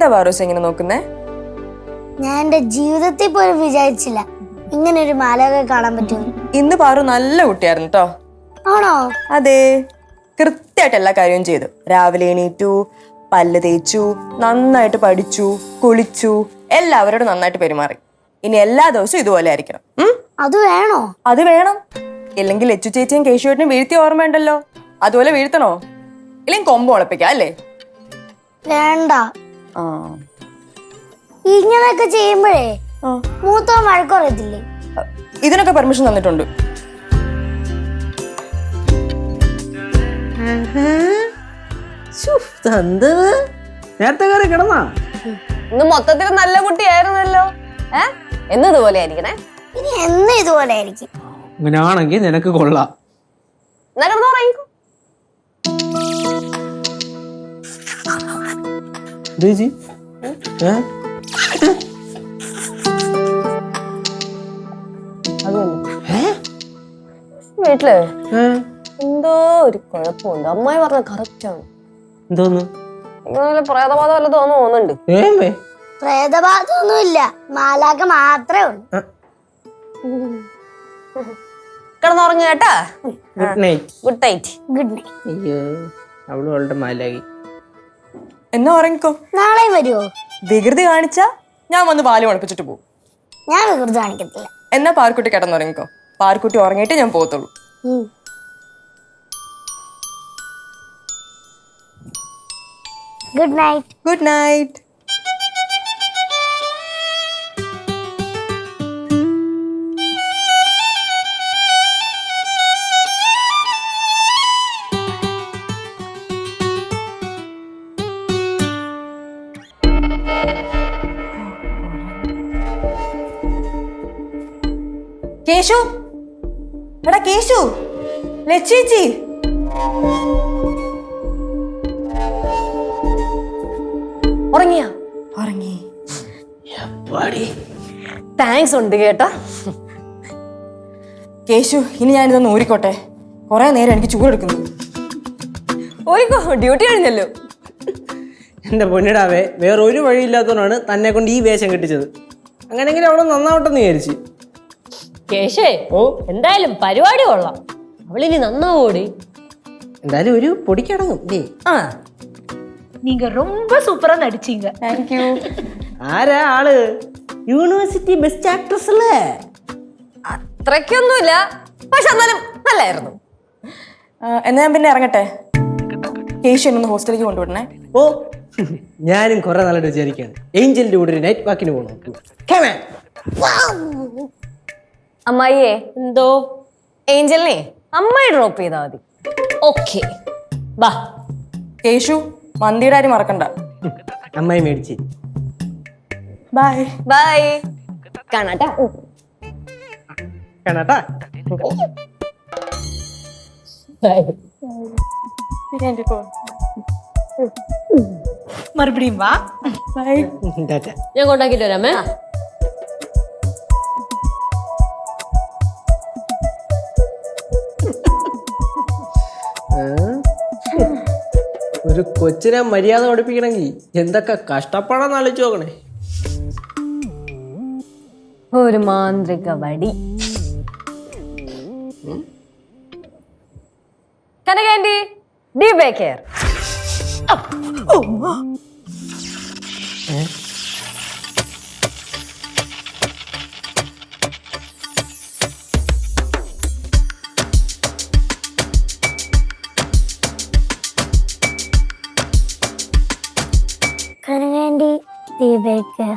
എന്താ പാറൂസ് ഇങ്ങനെ നോക്കുന്നേ? ഞാൻ എന്റെ ജീവിതത്തിൽ പോലും വിചാരിച്ചില്ല ഇങ്ങനെ ഒരു മാലക കാണാൻ പറ്റും. ഇന്ന് പാറു നല്ല കുട്ടിയായിരുന്നു കേട്ടോ. ആണോ? അതെ, കൃത്യമായിട്ട് എല്ലാ കാര്യവും ചെയ്തു. രാവിലെ എണീറ്റു, പല്ല് തേച്ചു, നന്നായിട്ട് പഠിച്ചു, കുളിച്ചു, എല്ലാവരോടും നന്നായിട്ട് പെരുമാറി. ഇനി എല്ലാ ദിവസവും ഇതുപോലെ ആയിരിക്കണം. അത് വേണോ? അത് വേണം. ഇല്ലെങ്കിൽ ലച്ചു ചേച്ചിയും കേശുവേട്ടനും വീഴ്ത്തിയ ഓർമ്മയുണ്ടല്ലോ, അതുപോലെ വീഴ്ത്തണോ? ഇല്ലെങ്കിൽ കൊമ്പ് ഉളപ്പിക്കാം അല്ലേ? വേണ്ട. ഇങ്ങനെയൊക്കെ ചെയ്യുമ്പോഴേ മൂത്തവൻ വഴക്കുറയത്തില്ലേ? ഇതിനൊക്കെ പെർമിഷൻ തന്നിട്ടുണ്ട്. നേരത്തെ കയറി കിടന്നാ? ഇന്ന് മൊത്തത്തിൽ നല്ല കുട്ടിയായിരുന്നല്ലോ. എന്ന് ഇതുപോലെ ആയിരിക്കണേ. ഇനി എന്ന് ഇതുപോലെ ആയിരിക്കും. അങ്ങനെയാണെങ്കിൽ നിനക്ക് കൊള്ളാം. എന്നാ കിടന്നു പറയിക്കോ. വീട്ടില് എന്തോ ഒരു കുഴപ്പമുണ്ട്. അമ്മായി പറഞ്ഞ കറക്റ്റ് ആണ്. എന്തോന്ന്? പ്രേതബാധ വല്ലതും തോന്നുന്നുണ്ട്. പ്രേതബാധമൊന്നുമില്ല, മാലാക മാത്രമേ ഉള്ളൂ. കിടന്നുറങ്ങുക കേട്ടാ. Good night. Good night. Good night. അയ്യോ, അവളും അവളുടെ മാലാകി. എന്നാ ഉറങ്ങിക്കോ. നാളെ വരുമോ? വികൃതി കാണിച്ചാ ഞാൻ വന്ന് പാല് മുളപ്പിച്ചിട്ട് പോകും. ഞാൻ വികൃതി കാണിക്കത്തില്ല. എന്നാ പാർക്കുട്ടി കിടന്നുറങ്ങിക്കോ. പാർക്കുട്ടി ഉറങ്ങിയിട്ട് ഞാൻ പോകത്തുള്ളൂ. Good night. Good night. Keshu, എടാ കേശു, ലച്ചേച്ചി. ഉറങ്ങിയാ? ഉറങ്ങി. താങ്ക്സ് ഉണ്ട് കേട്ടോ. കേശു, ഇനി ഞാനിതൊന്ന് ഊരിക്കോട്ടെ. കുറെ നേരം എനിക്ക് ചൂടെടുക്കുന്നു. ഓരിക്കോ, ഡ്യൂട്ടി കഴിഞ്ഞല്ലോ. എന്റെ പൊന്നിടാവേ, വേറെ ഒരു വഴിയില്ലാത്തവനാണ് തന്നെ കൊണ്ട് ഈ വേഷം കെട്ടിച്ചത്. അങ്ങനെങ്കിലും അവളെ നന്നാവട്ടെന്ന് വിചാരിച്ചു. കേശേ, എന്തായാലും പരിപാടി കൊള്ളാം. അവളിനി നന്നാവോടി. എന്തായാലും ഒരു പൊടിക്കടങ്ങും. நீங்க ரொம்ப சூப்பரா நடிச்சீங்க. Thank you. ആരാ ആള്? യൂണിവേഴ്സിറ്റി ബെസ്റ്റ് ആക്ട്രസ് അല്ലേ? അത്രയ്ക്കൊന്നുമില്ല, പക്ഷെ എന്നാലും നല്ലായിരുന്നു. എന്നാ ഞാൻ പിന്നെ ഇറങ്ങട്ടെ. കേശു എന്നൊന്ന് ഹോസ്റ്റലിലേക്ക് കൊണ്ടുവിടണേ. ഓ, ഞാനും കുറെ നാളായിട്ട് വിചാരിക്കാണ് ഏഞ്ചലിന്റെ കൂടെ ഒരു നൈറ്റ് വാക്കിന് പോകണം. അമ്മായിയെ, എന്തോ? ഏഞ്ചലിനെ അമ്മായി ഡ്രോപ്പ് ചെയ്താൽ മതി. ഓക്കെ, ബാ. കേശു, മന്തിയുടെ കാര്യം മറക്കണ്ട. അമ്മായി മേടിച്ച്. ബൈ. ബൈ. കാണാട്ടാ. കാണാട്ടാ. மறுபடியும் வா. ബൈ. ഞാൻ കൊണ്ടാക്കിട്ട് വരാമേ. ഒരു കൊച്ചിനെ മര്യാദ പഠിപ്പിക്കണമെങ്കിൽ എന്തൊക്കെ കഷ്ടപ്പെടാന്ന് ആലോചിച്ച് നോക്കണേ. ഒരു മാന്ത്രിക വടി. കനകാൻഡി, ഡി ബേക്കർ. കനകാൻഡി, ദീപേക്കർ.